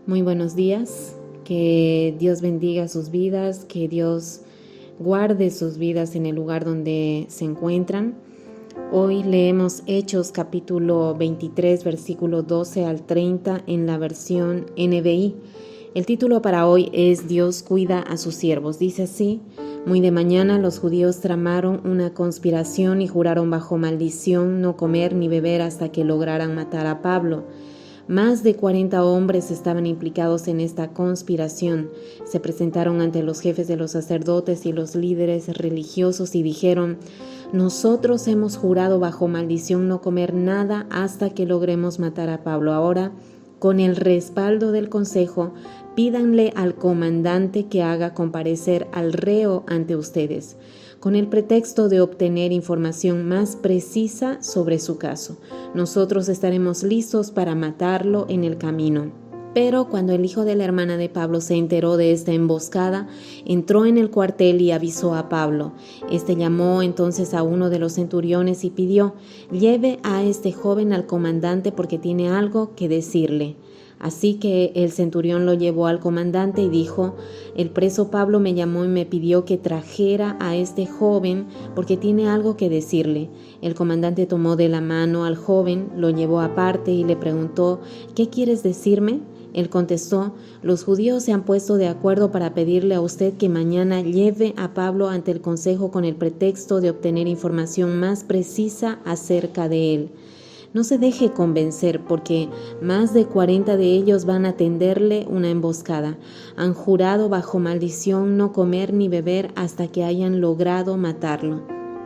Muy buenos días, que Dios bendiga sus vidas, que Dios guarde sus vidas en el lugar donde se encuentran. Hoy leemos Hechos capítulo 23, versículo 12 al 30 en la versión NBI. El título para hoy es Dios cuida a sus siervos. Dice así: muy de mañana los judíos tramaron una conspiración y juraron bajo maldición no comer ni beber hasta que lograran matar a Pablo. Más de 40 hombres estaban implicados en esta conspiración. Se presentaron ante los jefes de los sacerdotes y los líderes religiosos y dijeron: nosotros hemos jurado bajo maldición no comer nada hasta que logremos matar a Pablo. Ahora, con el respaldo del consejo, pídanle al comandante que haga comparecer al reo ante ustedes, con el pretexto de obtener información más precisa sobre su caso. Nosotros estaremos listos para matarlo en el camino. Pero cuando el hijo de la hermana de Pablo se enteró de esta emboscada, entró en el cuartel y avisó a Pablo. Este llamó entonces a uno de los centuriones y pidió: lleve a este joven al comandante porque tiene algo que decirle. Así que el centurión lo llevó al comandante y dijo: el preso Pablo me llamó y me pidió que trajera a este joven porque tiene algo que decirle. El comandante tomó de la mano al joven, lo llevó aparte y le preguntó: ¿qué quieres decirme? Él contestó: los judíos se han puesto de acuerdo para pedirle a usted que mañana lleve a Pablo ante el consejo con el pretexto de obtener información más precisa acerca de él. No se deje convencer porque más de 40 de ellos van a tenderle una emboscada. Han jurado bajo maldición no comer ni beber hasta que hayan logrado matarlo.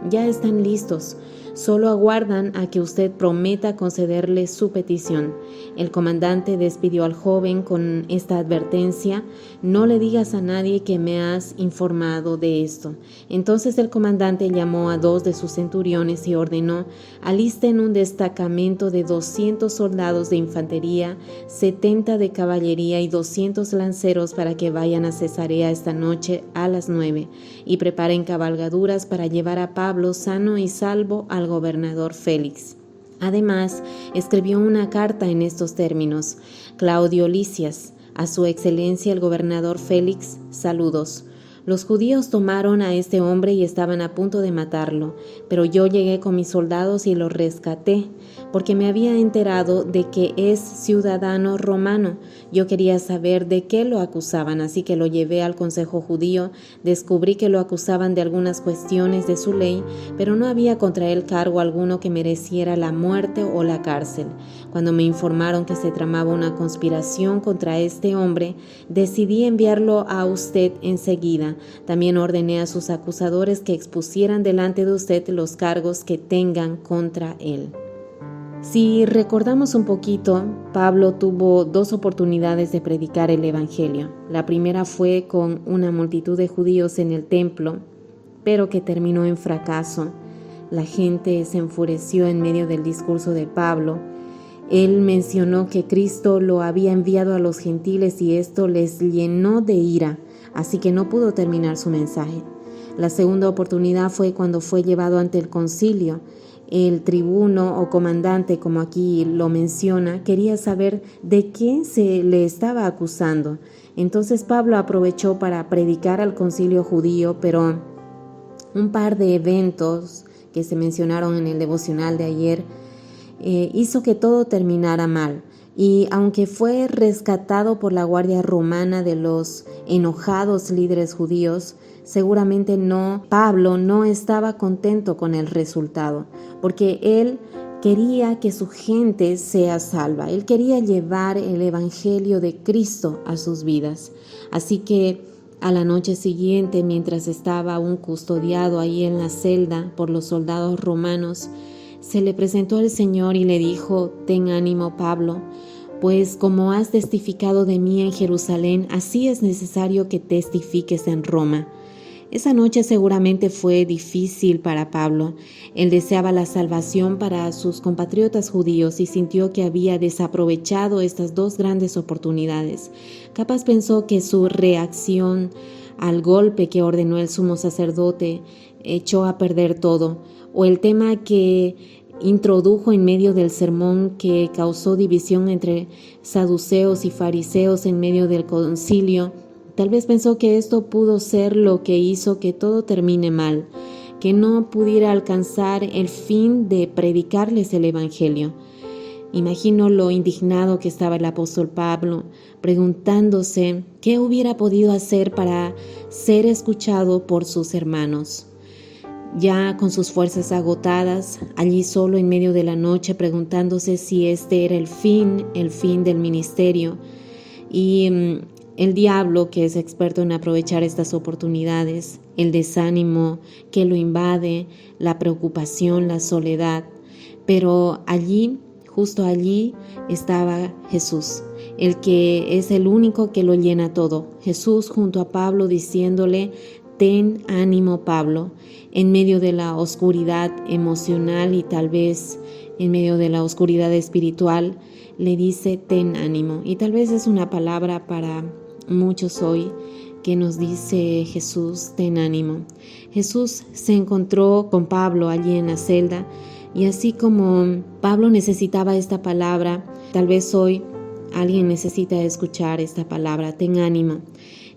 Ya están listos, solo aguardan a que usted prometa concederle su petición. El comandante despidió al joven con esta advertencia: no le digas a nadie que me has informado de esto. Entonces el comandante llamó a 2 de sus centuriones y ordenó: alisten un destacamento de 200 soldados de infantería, 70 de caballería y 200 lanceros para que vayan a Cesarea esta noche a las 9 y preparen cabalgaduras para llevar a Pablo sano y salvo al gobernador Félix. Además, escribió una carta en estos términos: Claudio Lisias, a su excelencia el gobernador Félix, saludos. Los judíos tomaron a este hombre y estaban a punto de matarlo, pero yo llegué con mis soldados y lo rescaté, porque me había enterado de que es ciudadano romano. Yo quería saber de qué lo acusaban, así que lo llevé al consejo judío. Descubrí que lo acusaban de algunas cuestiones de su ley, pero no había contra él cargo alguno que mereciera la muerte o la cárcel. Cuando me informaron que se tramaba una conspiración contra este hombre, decidí enviarlo a usted enseguida. También ordené a sus acusadores que expusieran delante de usted los cargos que tengan contra él. Si recordamos un poquito, Pablo tuvo 2 oportunidades de predicar el evangelio. La primera fue con una multitud de judíos en el templo, pero que terminó en fracaso. La gente se enfureció en medio del discurso de Pablo. Él mencionó que Cristo lo había enviado a los gentiles y esto les llenó de ira, así que no pudo terminar su mensaje. La segunda oportunidad fue cuando fue llevado ante el concilio. El tribuno o comandante, como aquí lo menciona, quería saber de qué se le estaba acusando. Entonces Pablo aprovechó para predicar al concilio judío, pero un par de eventos que se mencionaron en el devocional de ayer hizo que todo terminara mal. Y aunque fue rescatado por la guardia romana de los enojados líderes judíos, seguramente Pablo no estaba contento con el resultado, porque él quería que su gente sea salva. Él quería llevar el evangelio de Cristo a sus vidas. Así que a la noche siguiente, mientras estaba aún custodiado ahí en la celda por los soldados romanos, se le presentó el Señor y le dijo: ten ánimo, Pablo, pues como has testificado de mí en Jerusalén, así es necesario que testifiques en Roma. Esa noche seguramente fue difícil para Pablo. Él deseaba la salvación para sus compatriotas judíos y sintió que había desaprovechado estas 2 grandes oportunidades. Capaz pensó que su reacción al golpe que ordenó el sumo sacerdote echó a perder todo, o el tema que introdujo en medio del sermón que causó división entre saduceos y fariseos en medio del concilio. Tal vez pensó que esto pudo ser lo que hizo que todo termine mal, que no pudiera alcanzar el fin de predicarles el evangelio. Imagino lo indignado que estaba el apóstol Pablo, preguntándose qué hubiera podido hacer para ser escuchado por sus hermanos. Ya con sus fuerzas agotadas, allí solo en medio de la noche, preguntándose si este era el fin del ministerio. Y el diablo, que es experto en aprovechar estas oportunidades, el desánimo que lo invade, la preocupación, la soledad. Pero allí, justo allí, estaba Jesús, el que es el único que lo llena todo. Jesús junto a Pablo diciéndole: ten ánimo, Pablo, en medio de la oscuridad emocional y tal vez en medio de la oscuridad espiritual, le dice: ten ánimo. Y tal vez es una palabra para muchos hoy que nos dice Jesús: ten ánimo. Jesús se encontró con Pablo allí en la celda, y así como Pablo necesitaba esta palabra, tal vez hoy alguien necesita escuchar esta palabra: ten ánimo.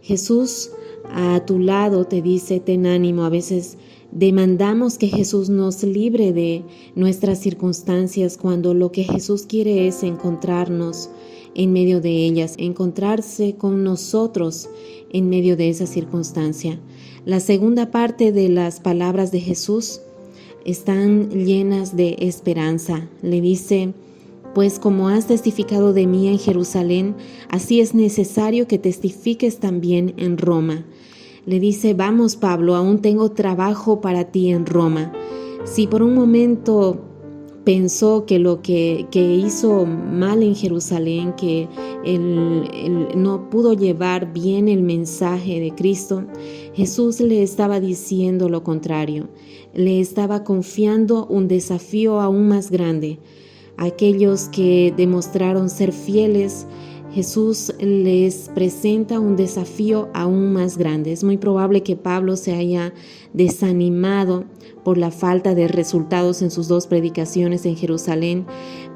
Jesús a tu lado te dice: ten ánimo. A veces demandamos que Jesús nos libre de nuestras circunstancias cuando lo que Jesús quiere es encontrarnos en medio de ellas, encontrarse con nosotros en medio de esa circunstancia. La segunda parte de las palabras de Jesús están llenas de esperanza. Le dice: pues como has testificado de mí en Jerusalén, así es necesario que testifiques también en Roma. Le dice: vamos, Pablo, aún tengo trabajo para ti en Roma. Si por un momento pensó que lo que hizo mal en Jerusalén, que él no pudo llevar bien el mensaje de Cristo, Jesús le estaba diciendo lo contrario. Le estaba confiando un desafío aún más grande. Aquellos que demostraron ser fieles, Jesús les presenta un desafío aún más grande. Es muy probable que Pablo se haya desanimado por la falta de resultados en sus 2 predicaciones en Jerusalén,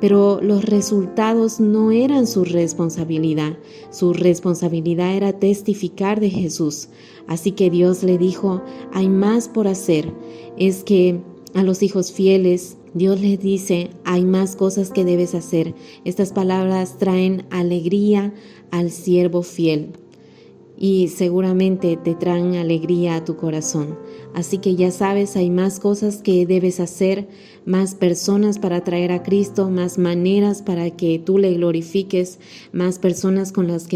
pero los resultados no eran su responsabilidad. Su responsabilidad era testificar de Jesús. Así que Dios le dijo: hay más por hacer. Es que a los hijos fieles, Dios les dice: hay más cosas que debes hacer. Estas palabras traen alegría al siervo fiel y seguramente te traen alegría a tu corazón. Así que ya sabes, hay más cosas que debes hacer, más personas para traer a Cristo, más maneras para que tú le glorifiques, más personas con las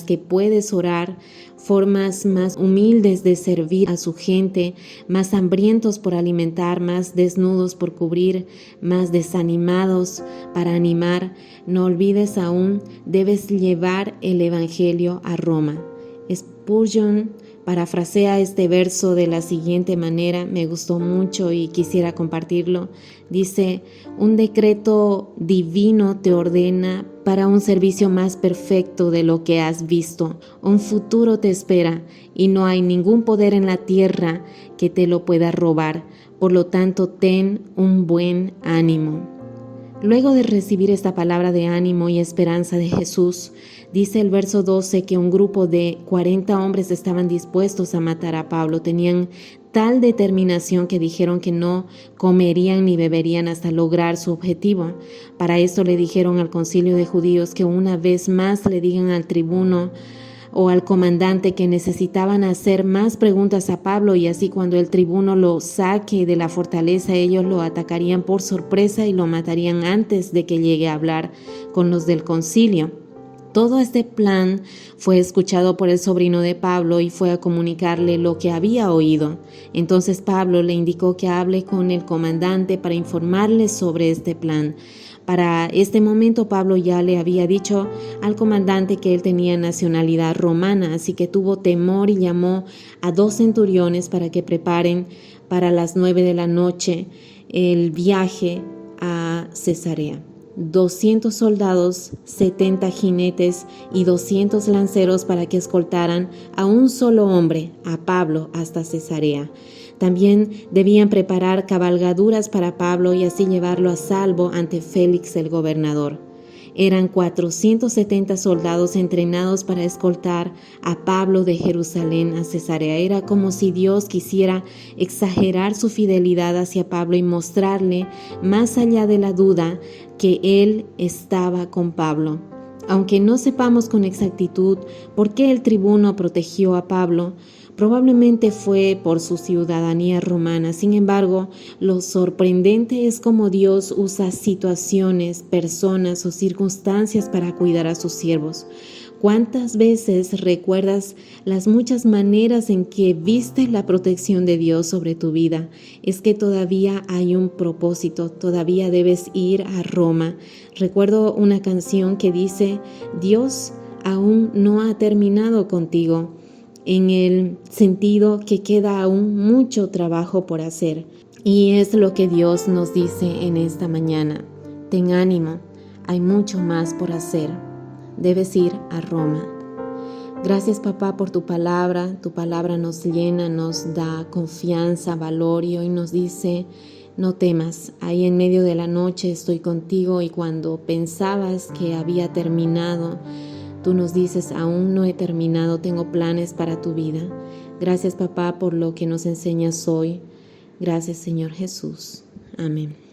que puedes orar, formas más humildes de servir a su gente, más hambrientos por alimentar, más desnudos por cubrir, más desanimados para animar. No olvides aún, debes llevar el evangelio a Roma. Spurgeon parafrasea este verso de la siguiente manera, me gustó mucho y quisiera compartirlo. Dice: un decreto divino te ordena para un servicio más perfecto de lo que has visto. Un futuro te espera y no hay ningún poder en la tierra que te lo pueda robar. Por lo tanto, ten un buen ánimo. Luego de recibir esta palabra de ánimo y esperanza de Jesús, dice el verso 12 que un grupo de 40 hombres estaban dispuestos a matar a Pablo. Tenían tal determinación que dijeron que no comerían ni beberían hasta lograr su objetivo. Para esto le dijeron al concilio de judíos que una vez más le digan al tribuno o al comandante que necesitaban hacer más preguntas a Pablo, y así cuando el tribuno lo saque de la fortaleza, ellos lo atacarían por sorpresa y lo matarían antes de que llegue a hablar con los del concilio. Todo este plan fue escuchado por el sobrino de Pablo y fue a comunicarle lo que había oído. Entonces Pablo le indicó que hable con el comandante para informarle sobre este plan. Para este momento Pablo ya le había dicho al comandante que él tenía nacionalidad romana, así que tuvo temor y llamó a 2 centuriones para que preparen para las 9 de la noche el viaje a Cesarea. 200 soldados, 70 jinetes y 200 lanceros para que escoltaran a un solo hombre, a Pablo, hasta Cesarea. También debían preparar cabalgaduras para Pablo y así llevarlo a salvo ante Félix el gobernador. Eran 470 soldados entrenados para escoltar a Pablo de Jerusalén a Cesarea. Era como si Dios quisiera exagerar su fidelidad hacia Pablo y mostrarle, más allá de la duda, que Él estaba con Pablo. Aunque no sepamos con exactitud por qué el tribuno protegió a Pablo, probablemente fue por su ciudadanía romana. Sin embargo, lo sorprendente es cómo Dios usa situaciones, personas o circunstancias para cuidar a sus siervos. ¿Cuántas veces recuerdas las muchas maneras en que viste la protección de Dios sobre tu vida? Es que todavía hay un propósito, todavía debes ir a Roma. Recuerdo una canción que dice, Dios aún no ha terminado contigo, en el sentido que queda aún mucho trabajo por hacer. Y es lo que Dios nos dice en esta mañana. Ten ánimo, hay mucho más por hacer. Debes ir a Roma. Gracias, papá, por tu palabra. Tu palabra nos llena, nos da confianza, valor y hoy nos dice, no temas, ahí en medio de la noche estoy contigo y cuando pensabas que había terminado, tú nos dices, aún no he terminado, tengo planes para tu vida. Gracias, papá, por lo que nos enseñas hoy. Gracias, Señor Jesús. Amén.